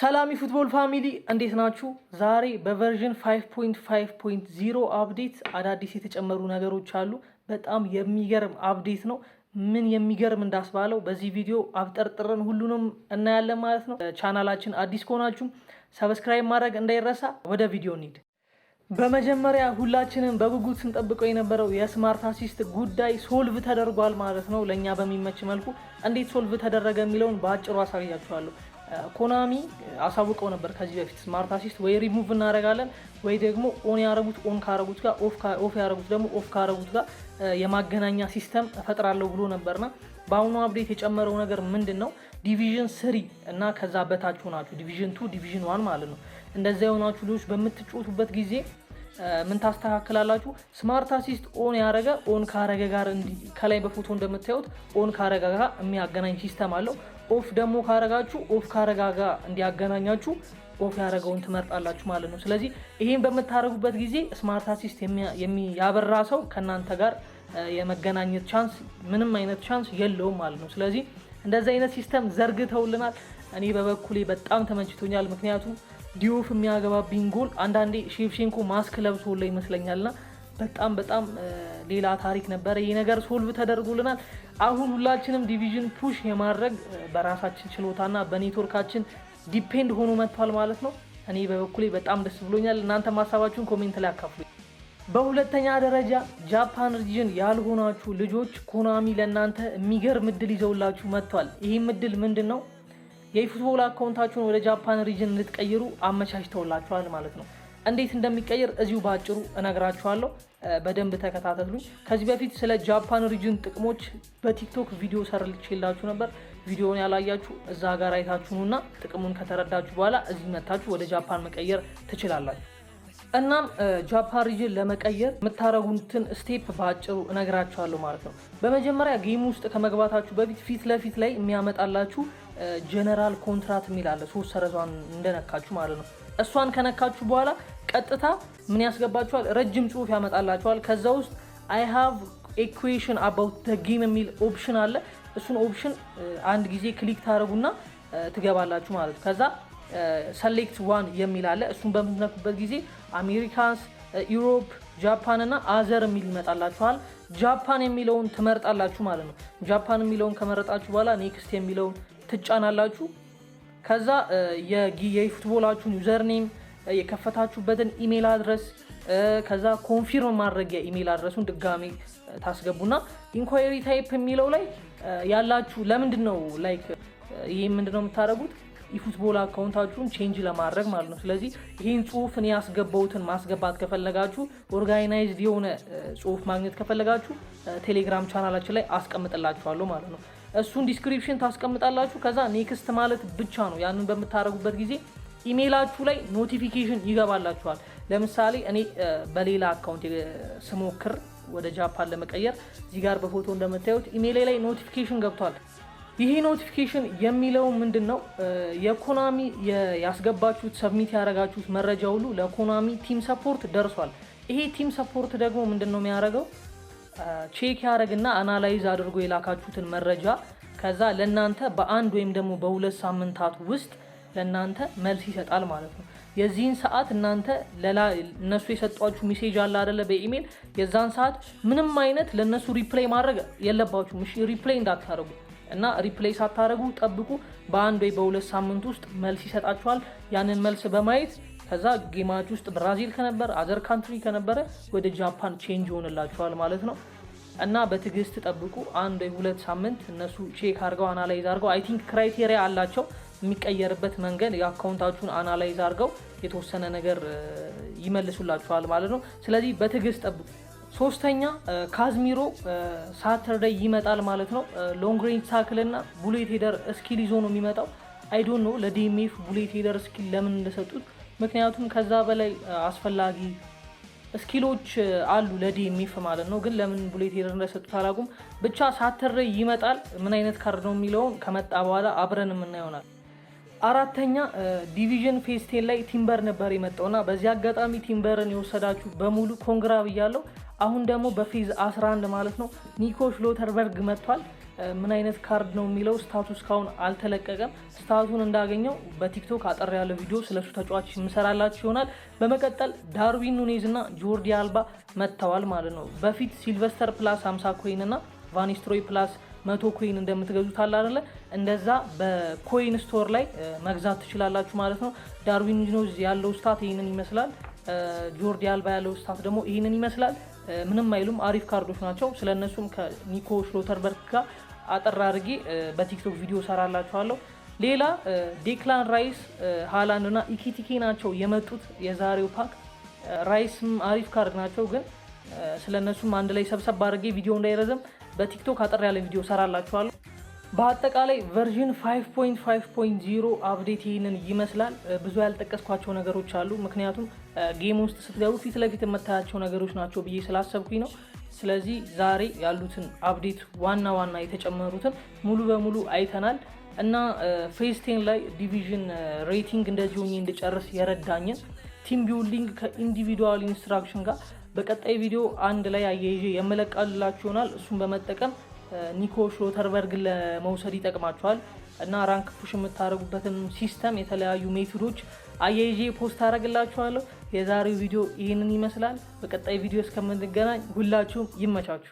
ሰላም ፉትቦል ፋሚሊ እንዴት ናችሁ? ዛሬ በቨርዥን 5.5.0 አፕዴት አዳዲስ የተጨመሩ ነገሮች አሉ። በጣም የሚገርም አፕዴት ነው። ምን የሚገርም እንዳስባለው በዚህ ቪዲዮ አብጠርጥረን ሁሉንም እናያለን ማለት ነው። ቻናላችን አዲስ ከሆናችሁ ሰብስክራይብ ማድረግ እንዳይረሳ። ወደ ቪዲዮ እንሂድ። በመጀመሪያ ሁላችንም በጉጉት ስንጠብቀው የነበረው የስማርት አሲስት ጉዳይ ሶልቭ ተደርጓል ማለት ነው። ለኛ በሚመች መልኩ እንዴት ሶልቭ ተደረገ የሚለውን በአጭሩ አሳያችኋለሁ። ኮናሚ አሳውቀው ነበር ከዚህ በፊት ስማርት አሲስት ወይ ሪሙቭ እናደርጋለን ወይ ደግሞ ኦን ያረጉት ኦን ካረጉት ጋር ኦፍ ያረጉት ደግሞ ኦፍ ካረጉት ጋር የማገናኛ ሲስተም እፈጥራለሁ ብሎ ነበርና በአሁኑ አፕዴት የጨመረው ነገር ምንድነው? ዲቪዥን 3 እና ከዛ በታች ሆናችሁ ዲቪዥን 2 ዲቪዥን 1 ማለት ነው። እንደዛ የሆናችሁ ልጆች በምትጫወቱበት ጊዜ ምን ታስተካክላላችሁ? ስማርት አሲስት ኦን ያረገ ኦን ካረገ ጋር ከላይ በፎቶ እንደምታዩት ኦን ካረገ ጋር የሚያገናኝ ሲስተም አለው። ኦፍ ደግሞ ካረጋችሁ ኦፍ ካረጋ ጋር እንዲያገናኛችሁ ኦፍ ያረገውን ትመርጣላችሁ ማለት ነው። ስለዚህ ይሄን በምታረጉበት ጊዜ ስማርት አሲስት የሚያበራ ሰው ከናንተ ጋር የመገናኘት ቻንስ ምንም አይነት ቻንስ የለውም ማለት ነው። ስለዚህ እንደዚህ አይነት ሲስተም ዘርግተውልናል። እኔ በበኩሌ በጣም ተመችቶኛል። ምክንያቱም ዲዮፍ የሚያገባብኝ ጎል አንዳንዴ ሼቭቼንኮ ማስክ ለብሶ ላይ ይመስለኛልና በጣም ሌላ ታሪክ ነበር። ይሄ ነገር ሶልቭ ተደርጎልናል። አሁን ሁላችንም ዲቪዥን ፑሽ የማድረግ በራሳችን ችሎታና በኔትወርካችን ዲፔንድ ሆኖ መጥቷል ማለት ነው። እኔ በበኩሌ በጣም ደስ ብሎኛል። እናንተ ማሳባችሁን ኮሜንት ላይ አካፍሉ። በሁለተኛ ደረጃ ጃፓን ሪጅን ያልሆናችሁ ልጆች ኮናሚ ለእናንተ የሚገርም እድል ይዘውላችሁ መጥቷል። ይህም እድል ምንድን ነው? የፉትቦል አካውንታችሁን ወደ ጃፓን ሪጅን እንድትቀይሩ አመቻችተውላችኋል ማለት ነው። እንዴት እንደሚቀየር እዚሁ ባጭሩ እነግራችኋለሁ። በደንብ ተከታተሉኝ። ከዚህ በፊት ስለ ጃፓን ሪጅን ጥቅሞች በቲክቶክ ቪዲዮ ሰርቼላችሁ ነበር። ቪዲዮውን ያላያችሁ እዛ ጋር አይታችሁና ጥቅሙን ከተረዳችሁ በኋላ እዚህ መታችሁ ወደ ጃፓን መቀየር ትችላላችሁ። እናም ጃፓን ሪጅን ለመቀየር የምታረጉትን ስቴፕ ባጭሩ እነግራችኋለሁ ማለት ነው። በመጀመሪያ ጌም ውስጥ ከመግባታችሁ በፊት ፊት ለፊት ላይ የሚያመጣላችሁ ጀነራል ኮንትራት የሚል አለ። 3 ሰረዟን እንደነካችሁ ማለት ነው። እሷን ከነካችሁ በኋላ ቀጥታ ምን ያስገባችኋል? ረጅም ጽሁፍ ያመጣላችኋል። ከዛ ውስጥ I have equation about the game የሚል ኦፕሽን አለ። እሱን ኦፕሽን አንድ ጊዜ ክሊክ ታደርጉና ትገባላችሁ ማለት ነው። ከዛ ሰሌክት ዋን የሚል አለ። እሱን በምትነኩበት ጊዜ አሜሪካንስ፣ ዩሮፕ፣ ጃፓን እና አዘር የሚል ይመጣላችኋል። ጃፓን የሚለውን ትመርጣላችሁ ማለት ነው። ጃፓን የሚለውን ከመረጣችሁ በኋላ ኔክስት የሚለውን ትጫናላችሁ። ከዛ የፉትቦላችሁን ዩዘር ኔም፣ የከፈታችሁበትን ኢሜል አድረስ፣ ከዛ ኮንፊርም ማድረጊያ ኢሜል አድረሱን ድጋሚ ታስገቡና ኢንኳይሪ ታይፕ የሚለው ላይ ያላችሁ ለምንድን ነው ላይክ ይሄ ምንድነው የምታደርጉት? የፉትቦል አካውንታችሁን ቼንጅ ለማድረግ ማለት ነው። ስለዚህ ይሄን ጽሁፍ እኔ ያስገባሁትን ማስገባት ከፈለጋችሁ ኦርጋናይዝድ የሆነ ጽሁፍ ማግኘት ከፈለጋችሁ ቴሌግራም ቻናላችን ላይ አስቀምጥላችኋለሁ ማለት ነው። እሱን ዲስክሪፕሽን ታስቀምጣላችሁ። ከዛ ኔክስት ማለት ብቻ ነው። ያንን በምታደርጉበት ጊዜ ኢሜይላችሁ ላይ ኖቲፊኬሽን ይገባላችኋል። ለምሳሌ እኔ በሌላ አካውንት ስሞክር ወደ ጃፓን ለመቀየር እዚህ ጋር በፎቶ እንደምታዩት ኢሜይል ላይ ኖቲፊኬሽን ገብቷል። ይሄ ኖቲፊኬሽን የሚለው ምንድነው? የኮናሚ ያስገባችሁት ሰብሚት ያደረጋችሁት መረጃ ሁሉ ለኮናሚ ቲም ሰፖርት ደርሷል። ይሄ ቲም ሰፖርት ደግሞ ምንድነው የሚያደርገው? ቼክ ያደርግና አናላይዝ አድርጎ የላካችሁትን መረጃ ከዛ ለናንተ በአንድ ወይም ደግሞ በ2 ሳምንታት ውስጥ ለናንተ መልስ ይሰጣል ማለት ነው። የዚህን ሰዓት እናንተ እነሱ የሰጧችሁ ሜሴጅ አለ አይደለ? በኢሜል የዛን ሰዓት ምንም አይነት ለነሱ ሪፕላይ ማድረግ የለባችሁም። እሺ ሪፕላይ እንዳታረጉ እና ሪፕላይ ሳታረጉ ጠብቁ። በአንድ ወይ በ2 ሳምንት ውስጥ መልስ ይሰጣችኋል። ያንን መልስ በማየት ከዛ ጌማችሁ ውስጥ ብራዚል ከነበረ አዘር ካንትሪ ከነበረ ወደ ጃፓን ቼንጅ ይሆንላችኋል ማለት ነው። እና በትዕግስት ጠብቁ። 1 ወይ 2 ሳምንት እነሱ ቼክ አድርገው አናላይዝ አድርገው አይ ቲንክ ክራይቴሪያ አላቸው የሚቀየርበት መንገድ የአካውንታችሁን አናላይዝ አድርገው የተወሰነ ነገር ይመልሱላችኋል ማለት ነው። ስለዚህ በትዕግስት ጠብቁ። ሶስተኛ ካዝሚሮ ሳተርዴይ ይመጣል ማለት ነው። ሎንግ ሬንጅ ታክል እና ቡሌት ሄደር ስኪል ይዞ ነው የሚመጣው። አይ ዶንት ኖ ለዲኤምኤፍ ቡሌት ሄደር ስኪል ለምን እንደሰጡት። ምክንያቱም ከዛ በላይ አስፈላጊ ስኪሎች አሉ ለዲኤምኤፍ ማለት ነው። ግን ለምን ቡሌት ሄደር እንደሰጡት አላውቅም። ብቻ ሳተርዴይ ይመጣል። ምን አይነት ካርድ ነው የሚለውን ከመጣ በኋላ አብረን የምናየውናል። አራተኛ ዲቪዥን ፌዝ 10 ላይ ቲምበር ነበር የመጣውና በዚህ አጋጣሚ ቲምበርን የወሰዳችሁ በሙሉ ኮንግራ ብያለሁ። አሁን ደግሞ በፌዝ 11 ማለት ነው ኒኮ ሽሎተርበርግ መጥቷል። ምን አይነት ካርድ ነው የሚለው ስታቱ እስካሁን አልተለቀቀም። ስታቱን እንዳገኘው በቲክቶክ አጠር ያለ ቪዲዮ ስለሱ ተጫዋች የምሰራላችሁ ይሆናል። በመቀጠል ዳርዊን ኑኔዝ እና ጆርዲ አልባ መጥተዋል ማለት ነው። በፊት ሲልቨስተር ፕላስ 50 ኮይን እና ቫኒስትሮይ ፕላስ 100 ኮይን እንደምትገዙት አለ አይደለ? እንደዛ በኮይን ስቶር ላይ መግዛት ትችላላችሁ ማለት ነው። ዳርዊን ኑኔዝ ያለው ስታት ይህንን ይመስላል። ጆርዲ አልባ ያለው ስታት ደግሞ ይህንን ይመስላል። ምንም አይሉም፣ አሪፍ ካርዶች ናቸው። ስለነሱም ከኒኮ ሽሎተርበርግ ጋር አጠር አድርጌ በቲክቶክ ቪዲዮ ሰራላችኋለሁ። ሌላ ዴክላን ራይስ፣ ሃላንድ እና ኢኪቲኬ ናቸው የመጡት የዛሬው ፓክ። ራይስም አሪፍ ካርድ ናቸው፣ ግን ስለነሱም አንድ ላይ ሰብሰብ አድርጌ ቪዲዮ እንዳይረዘም በቲክቶክ አጠር ያለ ቪዲዮ ሰራላችኋለሁ። በአጠቃላይ ቨርዥን 5.5.0 አፕዴት ይህንን ይመስላል። ብዙ ያልጠቀስኳቸው ነገሮች አሉ፣ ምክንያቱም ጌም ውስጥ ስትገቡ ፊት ለፊት የምታያቸው ነገሮች ናቸው ብዬ ስላሰብኩኝ ነው። ስለዚህ ዛሬ ያሉትን አፕዴት ዋና የተጨመሩትን ሙሉ በሙሉ አይተናል እና ፌዝ 10 ላይ ዲቪዥን ሬቲንግ እንደዚህ ሆኜ እንድጨርስ የረዳኝን ቲም ቢልዲንግ ከኢንዲቪዱዋል ኢንስትራክሽን ጋር በቀጣይ ቪዲዮ አንድ ላይ አያይዤ የመለቃላችሁ ይሆናል። እሱን በመጠቀም ኒኮ ሽሎተርበርግን ለመውሰድ ይጠቅማችኋል እና ራንክ ፑሽ የምታደርጉበትን ሲስተም የተለያዩ ሜቶዶች አያይዤ ፖስት አደርግላችኋለሁ። የዛሬው ቪዲዮ ይህንን ይመስላል። በቀጣይ ቪዲዮ እስከምንገናኝ ሁላችሁም ይመቻችሁ።